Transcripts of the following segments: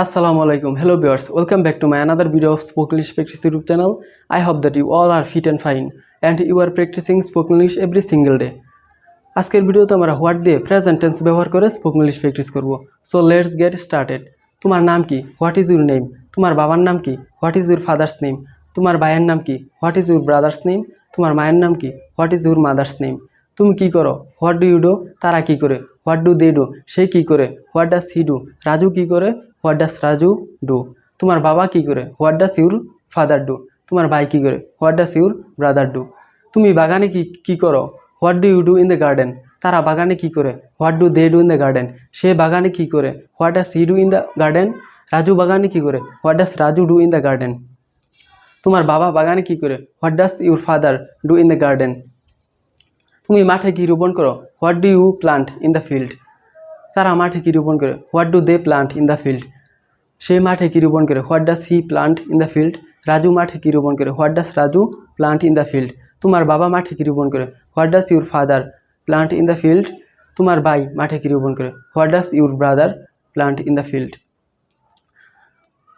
Assalamualaikum. Hello viewers. Welcome back to my another video of spoken English practice YouTube channel. I hope that you all are fit and fine and you are practicing spoken English every single day. আজকের ভিডিওতে আমরা what দিয়ে present tense ব্যবহার করে spoken English practice করব। So let's get started. তোমার নাম কি? What is your name? তোমার বাবার নাম কি? What is your father's name? তোমার ভাইয়ের নাম কি? What is your brother's name? তোমার মায়ের নাম কি? What is your mother's name? তুমি কি করো? What do you do? তারা কি করে? What do they do? সে কি করে? What does he do? Raju কি করে? What does Raju do? তোমার বাবা কি করে? What does your father do? তোমার ভাই কি করে? What does your brother do? তুমি বাগানে কি করো? What do you do in the garden? তারা বাগানে কি করে? What do they do in the garden? সে বাগানে কি করে? What does he do in the garden? Raju বাগানে কি করে? What does Raju do in the garden? তোমার বাবা বাগানে কি করে? What does your father do in the garden? তুমি মাঠে কি রোপণ করো? What do you plant in the field? তারা মাঠে কি রোপণ করে? What do they plant in the field? সে মাঠে কি রোপণ করে? What does he plant in the field? Raju মাঠে কি রোপণ করে? What does Raju plant in the field? তোমার বাবা মাঠে কি রোপণ করে? What does your father plant in the field? তোমার ভাই মাঠে কি রোপণ করে? What does your brother plant in the field?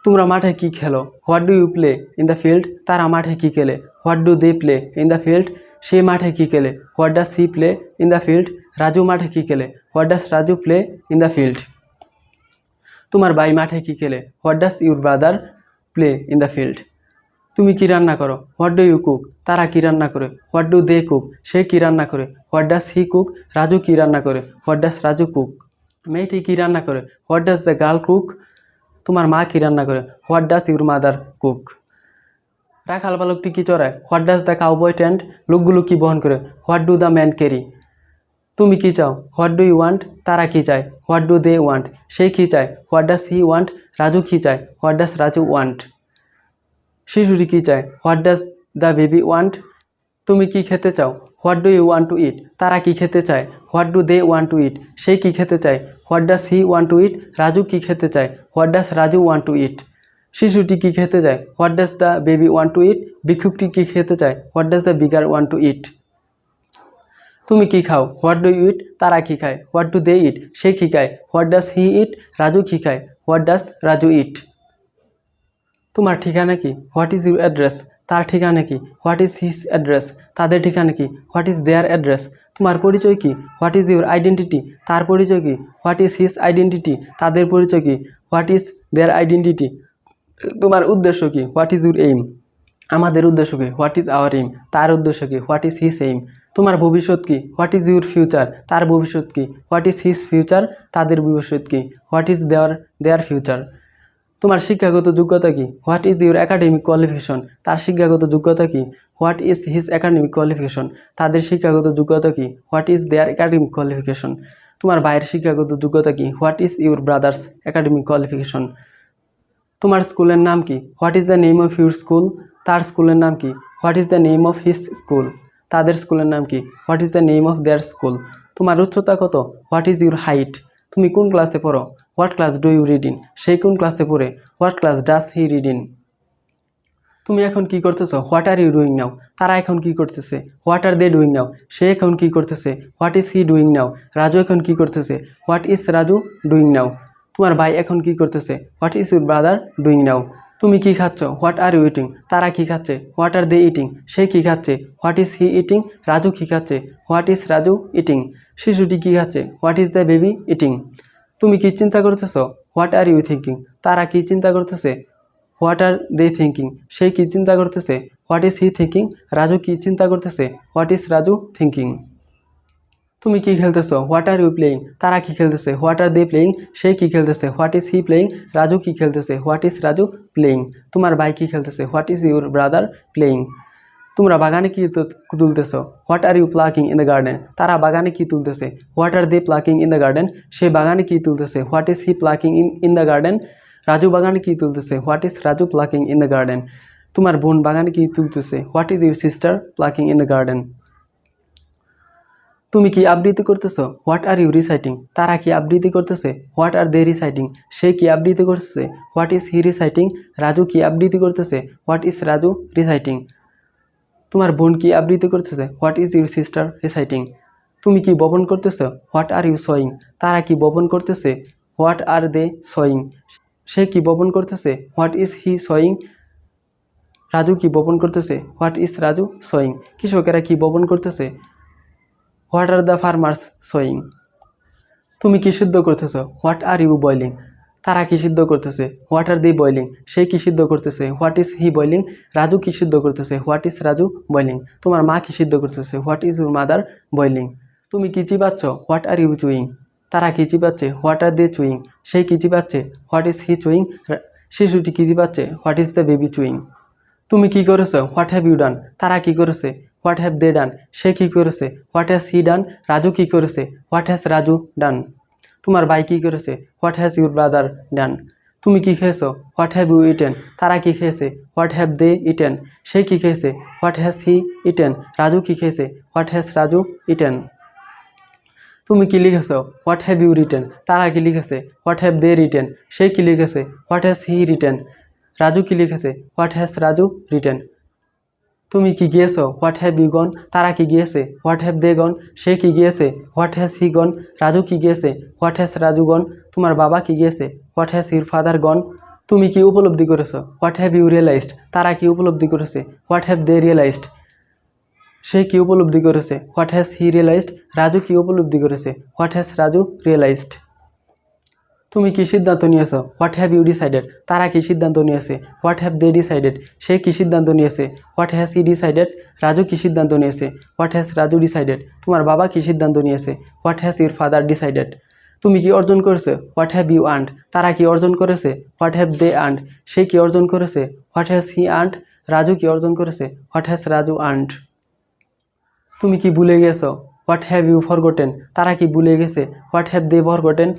তোমরা মাঠে কি খেলো? What do you play in the field? তারা মাঠে কি খেলে? What do they play in the field? সে মাঠে কি খেলে? What does he play in the field? Raju মাঠে কি খেলে? What does Raju play in the field? তোমার ভাই মাঠে কি খেলে? What does your brother play in the field? তুমি কি রান্না করো? What do you cook? তারা কি রান্না করে? What do they cook? সে কি রান্না করে? What does he cook? Raju কি রান্না করে? What does Raju cook? মেয়েটি কি রান্না করে? What does the girl cook? তোমার মা কি রান্না করে? What does your mother cook? রাখাল বালকটি কি চড়ায়? What does the cowboy tend? লোকগুলো কি বহন করে? What do the man carry? তুমি কি চাও? What do you want? তারা কি চায়? What do they want? সে কি চায়? What does he want? Raju কি চায়? What does Raju want? শিশুটি কি চায়? What does the baby want? তুমি কি খেতে চাও? What do you want to eat? তারা কি খেতে চায়? What do they want to eat? সে কি খেতে চায়? What does he want to eat? Raju কি খেতে চায়? What does Raju want to eat? শিশুটি কি খেতে চায়? What does the baby want to eat? ভিক্ষুকটি কি খেতে চায়? What does the beggar want to eat? তুমি কি খাও? What do you eat? তারা কি খায়? হোয়াট ডু দে ইট? সে কি খায়? What does he eat? Raju কি খায়? What does Raju eat? তোমার ঠিকানা কি? What is your address? তার ঠিকানা কি? What is his address? তাদের ঠিকানা কি? What is their address? তোমার পরিচয় কি? What is your identity? তার পরিচয় কি? What is his identity? তাদের পরিচয় কি? What is their identity? তোমার উদ্দেশ্য কি? What is your aim? আমাদের উদ্দেশ্য কি? What is hour aim? তার উদ্দেশ্য কি? What is his aim? তোমার ভবিষ্যৎ কি? What is your future? তার ভবিষ্যৎ কি? What is his future? তাদের ভবিষ্যৎ কি? What is their future? তোমার শিক্ষাগত যোগ্যতা কি? What is your academic qualification? তার শিক্ষাগত যোগ্যতা কি? What is his academic qualification? তাদের শিক্ষাগত যোগ্যতা কি? What is their academic qualification? তোমার ভাইয়ের শিক্ষাগত যোগ্যতা কি? What is your brother's academic qualification? তোমার স্কুলের নাম কি? What is the name of your school? তার স্কুলের নাম কি? What is the name of his school? তাদের স্কুলের নাম কি? What is the name of their school? তোমার উচ্চতা কত? What is your height? তুমি কোন ক্লাসে পড়ো? What class do you read in? সে কোন ক্লাসে পড়ে? What class does he read in? তুমি এখন কি করতেছো? What are you doing now? তারা এখন কি করতেছে? What are they doing now? সে এখন কি করতেছে? What is he doing now? Raju এখন কি করতেছে? What is Raju doing now? তোমার ভাই এখন কি করতেছে? What is your brother doing now? তুমি কি খাচ্ছ? What are you eating? তারা কি খাচ্ছে? What are they eating? সে কি খাচ্ছে? What is he eating? Raju কি খাচ্ছে? What is Raju eating? শিশুটি কি খাচ্ছে? What is the baby eating? তুমি কি চিন্তা করতেছো? What are you thinking? তারা কি চিন্তা করতেছে? What are they thinking? সে কি চিন্তা করতেছে? What is he thinking? Raju কি চিন্তা করতেছে? What is Raju thinking? তুমি কি খেলতেছো? What are you playing? তারা কি খেলতেছে? What are they playing? সে কি খেলতেছে? What is he playing? Raju কি খেলতেছে? What is Raju playing? তোমার ভাই কি খেলতেছে? What is your brother playing? তোমরা বাগানে কি তুলতেছো? What are you plucking in the garden? তারা বাগানে কি তুলতেছে? What are they plucking in the garden? সে বাগানে কি তুলতেছে? What is he plucking in the garden? Raju বাগানে কি তুলতেছে? What is Raju plucking in the garden? তোমার বোন বাগানে কি তুলতেছে? What is your sister plucking in the garden? তুমি কি আবৃত্তি করতেছো? What are you reciting? তারা কি আবৃত্তি করতেছে? What are they reciting? সে কি আবৃত্তি করতেছে? What is he reciting? Raju কি আবৃত্তি করতেছে? What is Raju reciting? তোমার বোন কি আবৃত্তি করতেছে? What is your sister reciting? তুমি কি বপন করতেছো? What are you sowing? তারা কি বপন করতেছে? What are they sewing? সে কি বপন করতেছে? What is he sowing? Raju কি বপন করতেছে? What is Raju sowing? কৃষকেরা কি বপন করতেছে? What are the farmers sowing? তুমি কি সিদ্ধ করতেছো? What are you boiling? তারা কি সিদ্ধ করতেছে? What R the boiling? সে কি সিদ্ধ করতেছে? What is he boiling? Raju কি সিদ্ধ করতেছে? What is Raju boiling? তোমার মা কি সিদ্ধ করতেছে? What is your mother boiling? তুমি কি চিবাচ্ছ? What are you chewing? তারা কি চিবাচ্ছে? What are they chewing? সে কি চিবাচ্ছে? What is he chewing? শিশুটি কি চিবাচ্ছে? What is the baby chewing? তুমি কি করেছো? What have you done? তারা কি করেছে? হোয়াট হ্যাভ দে ডান? সে কি করেছে? What has he done? Raju কি করেছে? What has Raju done? তোমার ভাই কি করেছে? What has your brother done? তুমি কি খেয়েছো? What have you eaten? তারা কি খেয়েছে? What have they eaten? সে কি খেয়েছে? What has he eaten? Raju কি খেয়েছে? What has Raju eaten? তুমি কি লিখেছো? What have you written? তারা কি লিখেছে? What have they written? সে কি লিখেছে? What has he written? Raju কি লিখেছে? What has Raju written? তুমি কি গিয়েছো? What have you gone? তারা কি গিয়েছে? হোয়াট হ্যাভ দে গন? সে কি গিয়েছে? What has he gone? Raju কি গিয়েছে? What has Raju gone? তোমার বাবা কি গিয়েছে? What has your father gone? তুমি কি উপলব্ধি করেছো? What have you realised? তারা কি উপলব্ধি করেছে? What have they realised? সে কি উপলব্ধি করেছে? What has he realised? Raju কি উপলব্ধি করেছে? What has Raju realised? তুমি কি সিদ্ধান্ত নিয়েছো? What have you decided? তারা কি সিদ্ধান্ত নিয়েছে? What have they decided? সে কি সিদ্ধান্ত নিয়েছে? What has he decided? Raju কি সিদ্ধান্ত নিয়েছে? What has Raju decided? তোমার বাবা কি সিদ্ধান্ত নিয়েছে? What has your father decided? তুমি কি অর্জন করেছো? What have you earned? তারা কি অর্জন করেছে? What have they earned? সে কি অর্জন করেছে? What has he earned? Raju কি অর্জন করেছে? What has Raju earned? তুমি কি ভুলে গেছো? What have you forgotten? তারা কি ভুলে গেছে? What have they forgotten?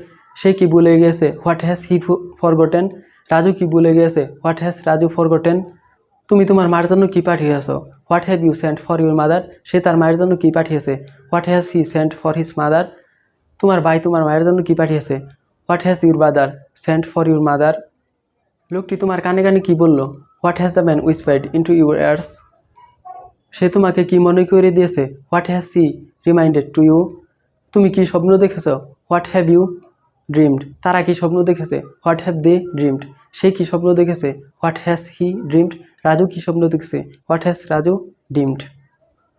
সে কি ভুলে গেছে? What has he forgotten? Raju কি ভুলে গেছে? What has Raju forgotten? তুমি তোমার মার জন্য কি পাঠিয়েছো? What have you sent for your mother? সে তার মায়ের জন্য কি পাঠিয়েছে? What has he sent for his mother? তোমার ভাই তোমার মায়ের জন্য কি পাঠিয়েছে? What has your brother sent for your mother? লোকটি তোমার কানে কানে কি বলল? What has the man whispered into your ears? সে তোমাকে কি মনে করে দিয়েছে? What has he reminded to you? তুমি কি স্বপ্ন দেখেছো? What have you dreamed? তারা কি স্বপ্ন দেখেছে? What have they dreamed? সে কি স্বপ্ন দেখেছে? What has he dreamed? Raju কি স্বপ্ন দেখেছে? What has Raju dreamed?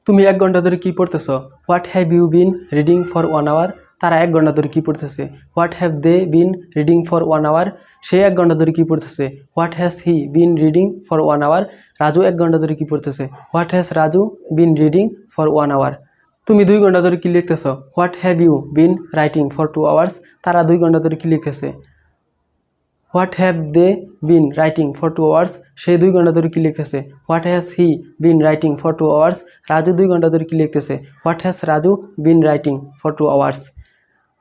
তুমি 1 ঘন্টা ধরে কি পড়তেছো? What have you been reading for 1 hour? তারা 1 ঘন্টা ধরে কি পড়তেছে? What have they been reading for 1 hour? সে 1 ঘন্টা ধরে কি পড়তেছে? What has he been reading for 1 hour? Raju 1 ঘন্টা ধরে কি পড়তেছে? What has Raju been reading for 1 hour? তুমি 2 ঘন্টা ধরে কি লিখতেছো? What have you been writing for 2 hours? তারা 2 ঘন্টা ধরে কি লিখতেছে? What have they been writing for 2 hours? সে 2 ঘন্টা ধরে কি লিখতেছে? What has he been writing for 2 hours? Raju 2 ঘন্টা ধরে কি লিখতেছে? What has Raju been writing for 2 hours?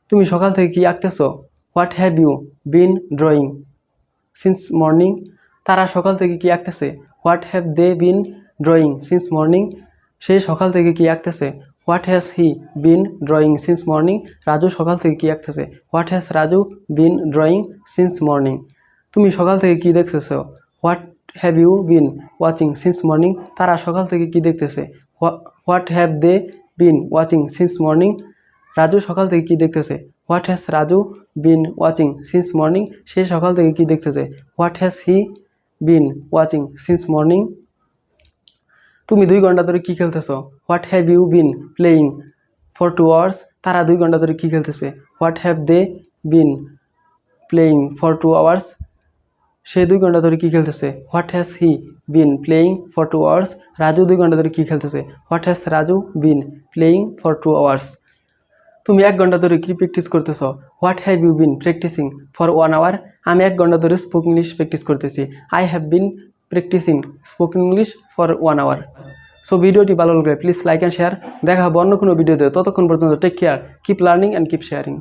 তুমি সকাল থেকে কি আঁকতেছো? What have you been drawing since morning? তারা সকাল থেকে কি আঁকতেছে? What have they been drawing since morning? সে সকাল থেকে কি আঁকতেছে? What has he been drawing since morning? Raju সকাল থেকে কি আঁকতেছে? What has Raju been drawing since morning? তুমি সকাল থেকে কি দেখতেছো? What have you been watching since morning? তারা সকাল থেকে কি দেখতেছে? What have they been watching since morning? Raju সকাল থেকে কি দেখতেছে? What has Raju been watching since morning? সে সকাল থেকে কি দেখতেছে? What has he been watching since morning? তুমি 2 ঘন্টা ধরে কি খেলতেছো? What have you been playing for 2 hours? তারা 2 ঘন্টা ধরে কি খেলতেছে? What have they been playing for 2 hours? সে 2 ঘন্টা ধরে কি খেলতেছে? What has he been playing for 2 hours? Raju 2 ঘন্টা ধরে কি খেলতেছে? What has Raju been playing for 2 hours? তুমি 1 ঘন্টা ধরে কি প্র্যাকটিস করতেছো? What have you been practising for 1 hour? আমি 1 ঘন্টা ধরে স্পোকেন ইংলিশ প্র্যাকটিস করতেছি। I have been practising spoken English for 1 hour. So ভিডিওটি ভালো লাগলে প্লিজ লাইক অ্যান্ড শেয়ার। দেখা হবে অন্য কোনো ভিডিওতে। ততক্ষণ পর্যন্ত take care, keep learning and keep sharing.